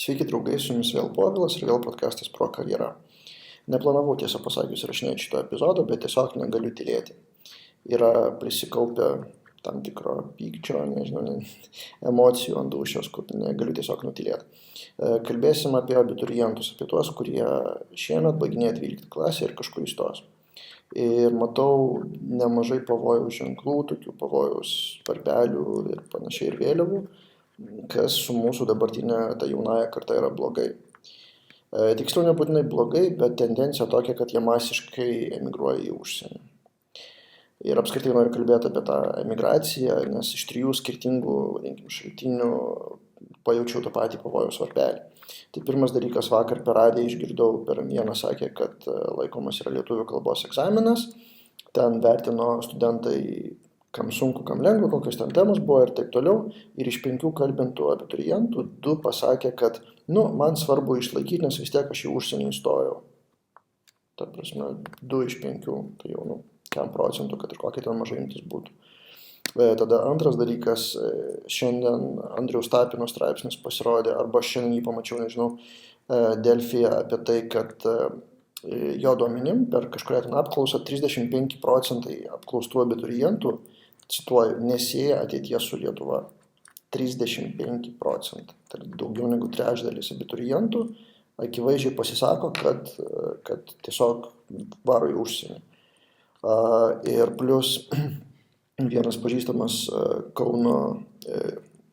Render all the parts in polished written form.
Sveiki draugai, su jumis vėl Povilas ir vėl podcastas Pro karjera. Neplanavau tiesą pasakius rašinėti šito epizodo, bet tiesiog negaliu tylėti. Yra prisikaupę tam tikro pykčio, emocijų ant dūšios, kur negaliu tiesiog nutylėti. Kalbėsim apie abiturientus, apie tuos, kurie šiemet baiginėja 12 klasę ir kažkur įstos. Ir matau nemažai pavojaus ženklų, tokių pavojaus varpelių ir panašiai ir vėliavų, kas su mūsų dabartinė ta jaunąja karta yra blogai. Tiksliau nebūtinai blogai, bet tendencija tokia, kad jie masiškai emigruoja į užsienį. Ir apskritai noriu kalbėti apie tą emigraciją, nes iš 3 skirtingų šaltinių pajaučiau tą patį pavojaus varpelį. Tai pirmas dalykas, vakar per radiją išgirdau, per vieną sakė, kad laikomas yra lietuvių kalbos egzaminas, ten vertino studentai, kam sunku, kam lengva, kokios ten temos buvo ir taip toliau, ir iš 5 kalbintų abiturientų 2 pasakė, kad man svarbu išlaikyti, nes vis tiek aš į užsienį įstojau. Ta prasme, 2 iš 5, tai jau 10 procentų, kad ir kokia ten mažai imtis būtų. Tada antras dalykas, šiandien Andriaus Tapino straipsnis pasirodė, arba šiandien jį pamačiau, nežinau, Delfyje apie tai, kad jo duomenim per kažkurią ten apklausą 35 procentai apklaustų abiturientų, cituoju, nesieja ateities su Lietuva. 35 procentai. Tai daugiau negu trečdalis abiturientų akivaizdžiai pasisako, kad tiesiog varo į užsienį. Ir plus vienas pažįstamas Kauno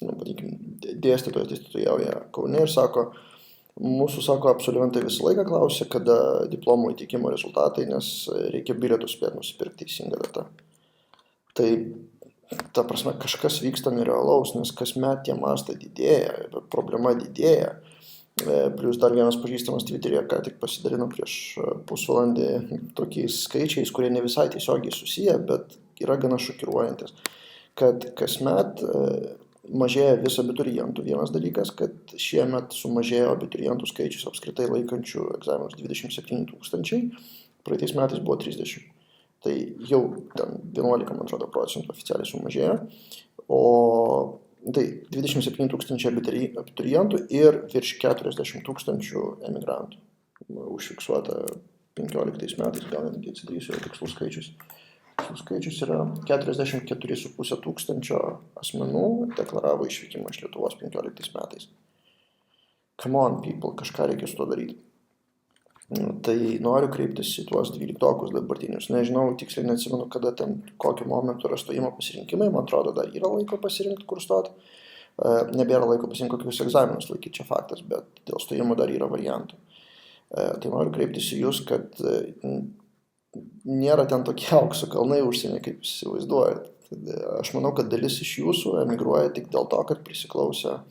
dėstytojas dėstytojauja Kaune ir sako, mūsų, absolventai visą laiką klausia, kada diplomų įteikimo rezultatai, nes reikia bilietus spėti nusipirkti teisinga data. Tai, ta prasme, kažkas vyksta nerealaus, nes kasmet tie mastai didėja, problema didėja. Plius dar vienas pažįstamas Twitter'e, ką tik pasidalino prieš pusvalandį tokiais skaičiais, kurie ne visai tiesiogiai susiję, bet yra gana šokiruojantis, kad kasmet mažėja vis abiturientų. Vienas dalykas, kad šiemet sumažėjo abiturientų skaičius apskritai laikančių egzaminus 27 000, praeitais metais buvo 30. Tai jau ten 11, man atrodo, procentų oficialiai sumažėjo, o tai 27 000 abiturientų ir virš 40 000 emigrantų. Užfiksuota 15 metais, gal netgi atsidrysiu tikslus skaičius. Tikslus skaičius yra 44,5 tūkstančio asmenų deklaravo išvykimą iš Lietuvos 15 metais. Come on, people, kažką reikia su to daryti. Tai noriu kreiptis į tuos 12-okus dabartinius. Nežinau, tiksliai neatsimenu, kada ten kokiu momentu yra stojimo pasirinkimai. Man atrodo, dar yra laiko pasirinkti, kur stoti. Nebėra laiko pasirinkti kokius egzaminus laikyti, čia faktas, bet dėl stojimo dar yra variantų. Tai noriu kreiptis į jūs, kad nėra ten tokie aukso kalnai užsienį, kaip jūs įsivaizduojat. Aš manau, kad dalis iš jūsų emigruoja tik dėl to, kad prisiklausė.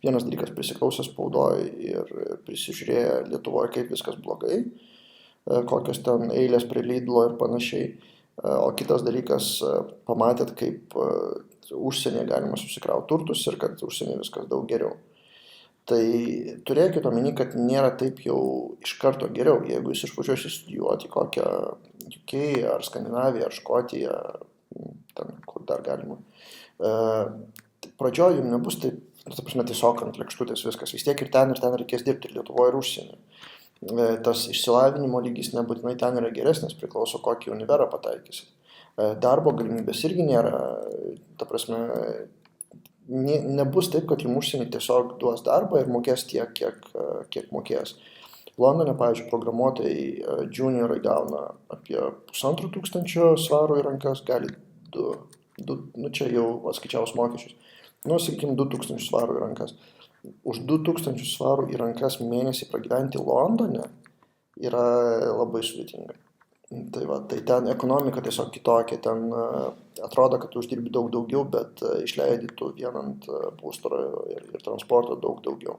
Vienas dalykas prisiklausė spaudoje ir prisižiūrėjo Lietuvoje, kaip viskas blogai, kokios ten eilės prie Lidlo ir panašiai. O kitas dalykas, pamatėt, kaip užsienyje galima susikrauti turtus ir kad užsienyje viskas daug geriau. Tai turėkite omeny, kad nėra taip jau iš karto geriau. Jeigu jūs išvažiuosite studijuoti kokią UK ar Skandinaviją ar Škotiją, ten kur dar galima, pradžioje jums nebus taip, ta prasme, tiesiog ant lėkštutės viskas. Vis tiek ir ten reikės dirbti ir Lietuvoje ir užsienį. Tas išsilavinimo lygis nebūtinai ten yra geresnis, priklauso kokį univerą pataikysit. Darbo galimybės irgi nėra, ta prasme, nebus taip, kad jums užsienį tiesiog duos darbą ir mokės tiek, kiek mokės. Londone, pavyzdžiui, programuotojai juniorai gauna apie 1500 svarų į rankas, gali 2, čia jau atskaičiaus mokesčius. Sakykim, 2000 svarų į rankas. Už 2000 svarų į rankas mėnesį pragyventi Londone yra labai sudėtinga. Tai ten ekonomika tiesiog kitokia, ten atrodo, kad tu uždirbi daug daugiau, bet išleidi tu vienant būsto ir transporto daug daugiau.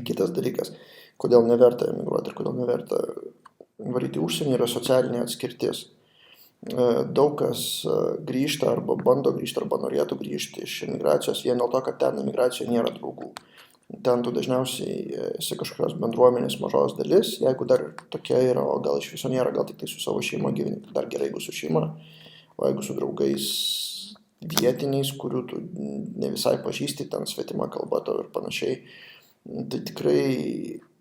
Kitas dalykas, kodėl neverta emigruoti ir kodėl neverta varyti užsienį, yra socialinė atskirtis. Daug kas grįžta arba bando grįžti arba norėtų grįžti iš emigracijos vien dėl to, kad ten emigracijoje nėra draugų. Ten tu dažniausiai esi kažkokios bendruomenės mažos dalis, jeigu dar tokia yra, o gal iš viso nėra, gal tik tai su savo šeima gyveni, dar gerai, jeigu su šeima, o jeigu su draugais vietiniais, kurių tu ne visai pažįsti, ten svetima kalba tau ir panašiai, Tai tikrai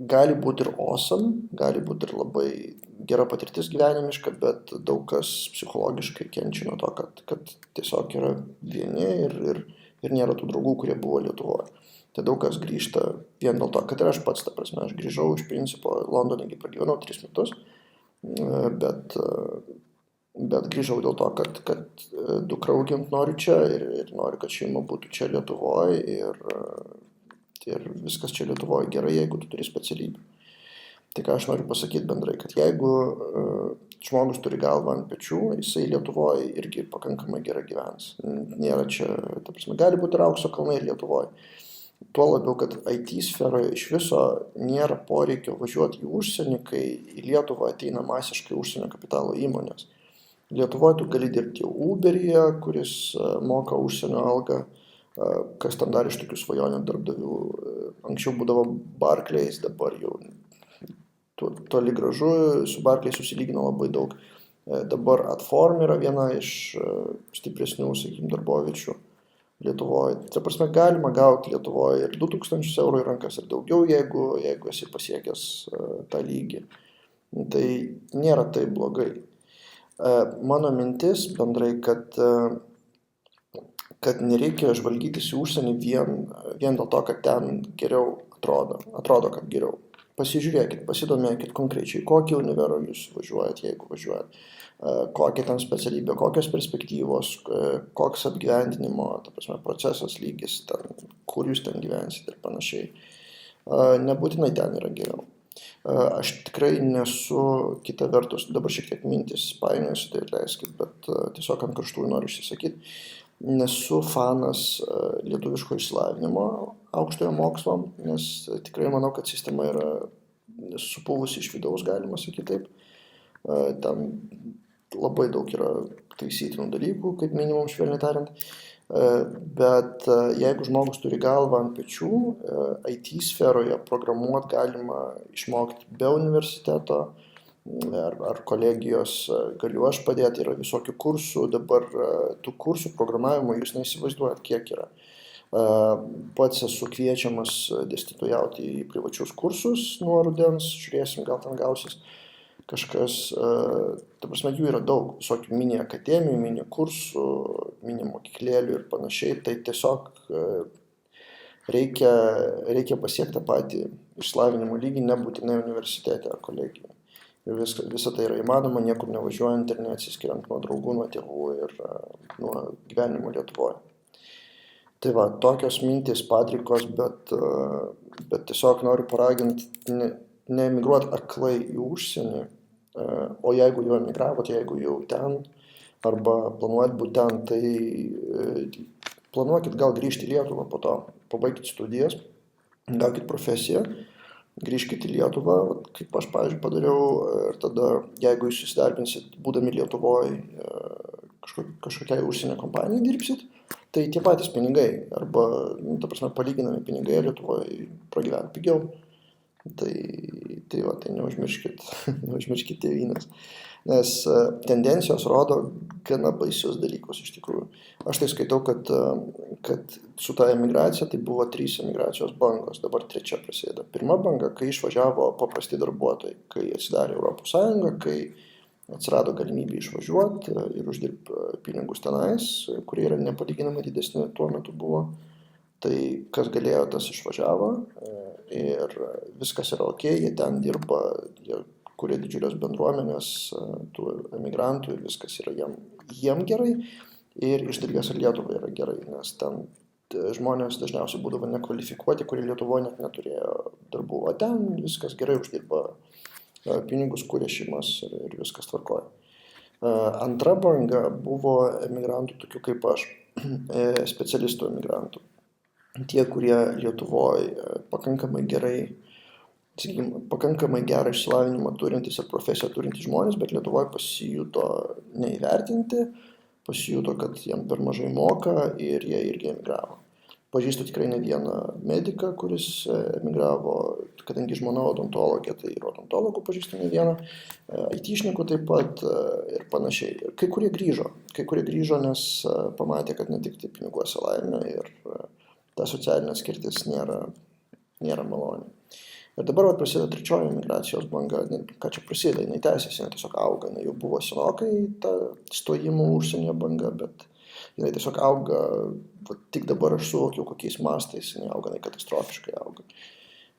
gali būti ir awesome, gali būti ir labai gera patirtis gyvenimiška, bet daug kas psichologiškai kenčia nuo to, kad tiesiog yra vieni ir nėra tų draugų, kurie buvo Lietuvoje. Tai daug kas grįžta vien dėl to, kad ir aš pats, ta prasme, aš grįžau iš principo Londone, pragyvenau 3 metus, bet grįžau dėl to, kad dukra augint noriu čia ir noriu, kad šeima būtų čia Lietuvoje ir viskas čia Lietuvoje gerai, jeigu tu turi specialybę. Tai ką aš noriu pasakyti bendrai, kad jeigu žmogus turi galvą ant pečių, jisai Lietuvoje irgi pakankamai gerai gyvens. Nėra čia, ta prasme, gali būti ir aukso kalnai Lietuvoje. Tuo labiau, kad IT sferoje iš viso nėra poreikio važiuoti į užsienį, kai į Lietuvą ateina masiškai užsienio kapitalo įmonės. Lietuvoje tu gali dirbti Uberyje, kuris moka užsienio algą, kas ten dar iš tokių svajonių darbdavių. Anksčiau būdavo Barclays, dabar jau toli gražu, su Barclays susilygino labai daug. Dabar Adform yra viena iš stipresnių, sakykime, darboviečių Lietuvoje. Tai prasme, galima gauti Lietuvoje ir 2000 eurų į rankas ir daugiau, jeigu esi pasiekęs tą lygį. Tai nėra taip blogai. Mano mintis bendrai, kad nereikia žvalgytis į užsienį vien dėl to, kad ten geriau atrodo, kad geriau. Pasižiūrėkit, pasidomėkit konkrečiai, kokį univerą jūs važiuojat, jeigu važiuojat, kokia ten specialybė, kokios perspektyvos, koks apgyvendinimo, ta prasme, procesas lygis, ten, kur jūs ten gyvensit ir panašiai. Nebūtinai ten yra geriau. Aš tikrai nesu, kita vertus, dabar šiek tiek mintis painiosiu, tai atleiskit, bet tiesiog ant karštųjų noriu išsisakyti. Nesu fanas lietuviško išsilavinimo aukštojo mokslo, nes tikrai manau, kad sistema yra supuvusi iš vidaus, galima sakyti taip. Ten labai daug yra taisytinų dalykų, kaip minimum švelniai tariant. Bet jeigu žmogus turi galvą ant pečių, IT sferoje programuoti galima išmokti be universiteto, ar kolegijos, galiu aš padėti, yra visokių kursų, dabar tų kursų programavimo jūs neįsivaizduojat, kiek yra. Pats esu kviečiamas dėstytojauti į privačius kursus nuo rudens, žiūrėsim, gal ten gausis kažkas, ta prasme, jų yra daug, visokių mini akademijų, mini kursų, mini mokyklėlių ir panašiai, tai tiesiog reikia pasiekti tą patį išsilavinimo lygį, nebūtinai universitete ar kolegijoje. Ir visa tai yra įmanoma, niekur nevažiuojant ir neatsiskiriant nuo draugų, nuo tėvų ir nuo gyvenimo Lietuvoje. Tai va, tokios mintys padrikos, bet tiesiog noriu paraginti neemigruoti aklai į užsienį, o jeigu jau emigravot, jeigu jau ten, arba planuojat būti ten, tai planuokit gal grįžti į Lietuvą po to, pabaikit studijas, gaukit profesiją, grįžkit į Lietuvą, kaip aš, pavyzdžiui, padariau, ir tada, jeigu jūs įsidarbinsit, būdami Lietuvoje, kažkokiai užsienio kompanijai dirbsit, tai tie patys pinigai, arba, ta prasme, palyginami pinigai Lietuvoje pragyventi pigiau. Tai neužmirškit tėvynės. Nes tendencijos rodo gana baisius dalykus iš tikrųjų. Aš tai skaitau, kad su ta emigracija tai buvo 3 emigracijos bangos, dabar 3 prasideda. Pirma banga, kai išvažiavo paprasti darbuotojai, kai atsidarė Europos Sąjunga, kai atsirado galimybė išvažiuoti ir uždirbti pinigus tenais, kurie yra nepalyginamai didesni tuo metu buvo. Tai kas galėjo, tas išvažiavo ir viskas yra ok, jie ten dirba, jie kuria didžiulės bendruomenės tų emigrantų ir viskas yra jiem gerai ir iš dalies ir Lietuvai yra gerai, nes ten žmonės dažniausiai būdavo nekvalifikuoti, kurie Lietuvoje net neturėjo darbų, o ten viskas gerai, uždirba pinigus, kuria šeimas ir viskas tvarkoja. Antra banga buvo emigrantų tokių kaip aš, specialistų emigrantų. Tie, kurie Lietuvoje pakankamai gerai, sakykime, pakankamai gerą išsilavinimą turintys ir profesiją turintys žmonės, bet Lietuvoje pasijuto neįvertinti, pasijuto, kad jiem per mažai moka ir jie irgi emigravo. Pažįstu tikrai ne vieną mediką, kuris emigravo, kadangi žmona odontologė, tai ir odontologų pažįstu ne vieną, IT-šnikų taip pat ir panašiai. Kai kurie grįžo, nes pamatė, kad ne tik tai piniguose laimė ir ta socialinė skirtis nėra nėra maloni. Ir dabar prasideda trečioji migracijos banga, ką čia prasideda, jinai tęsiasi, jinai tiesiog auga, jinai jau buvo senokai ta stojimų užsienyje banga, bet jinai tiesiog auga, tik dabar aš suvokiau, kokiais mastais jinai auga, jinai katastrofiškai auga.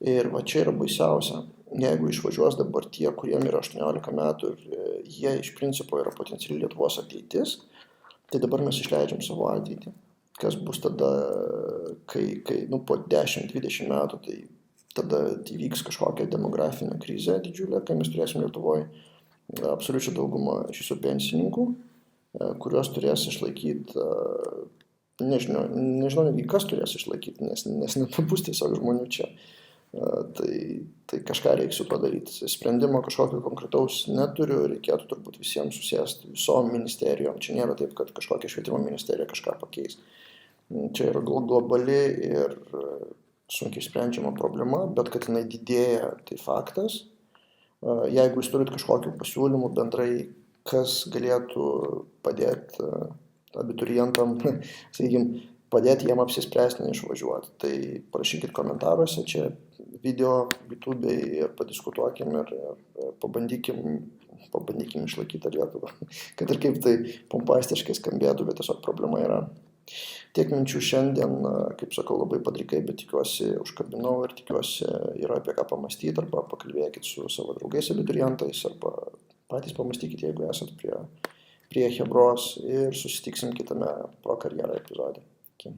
Ir va čia yra baisiausia, jeigu išvažiuos dabar tie, kuriem yra 18 metų ir jie iš principo yra potencialiai Lietuvos ateitis, tai dabar mes išleidžiam savo ateitį. Kas bus tada, kai po 10-20 metų, tai tada įvyks kažkokia demografinė krizė didžiulė, kai mes turėsim Lietuvoje absoliučią daugumą iš visų pensininkų, kuriuos turės išlaikyti, nežinau netgi kas turės išlaikyti, nes nebus tiesiog žmonių čia. Tai kažką reiks su to daryti. Sprendimo kažkokio konkretaus neturiu, reikėtų turbūt visiems susėsti, visom ministerijom. Čia nėra taip, kad kažkokia švietimo ministerija kažką pakeis. Čia yra globali ir sunkiai sprendžiama problema, bet kad jinai didėja, tai faktas. Jeigu jūs turit kažkokių pasiūlymų bendrai, kas galėtų padėti abiturientam, sakykime, padėti jiem apsispręsti neišvažiuoti, tai parašykit komentaruose čia video YouTube ir padiskutuokim ir pabandykim išlaikyti Lietuvą. Kad ir kaip tai pompastiškai skambėtų, bet tiesiog problema yra. Tiek minčių šiandien, kaip sakau, labai padrikai, bet tikiuosi užkabinau ir tikiuosi yra apie ką pamastyti, arba pakalbėkit su savo draugais abiturientais, arba patys pamastykit, jeigu esat prie Chebros, ir susitiksim kitame Pro karjerą epizode. Iki.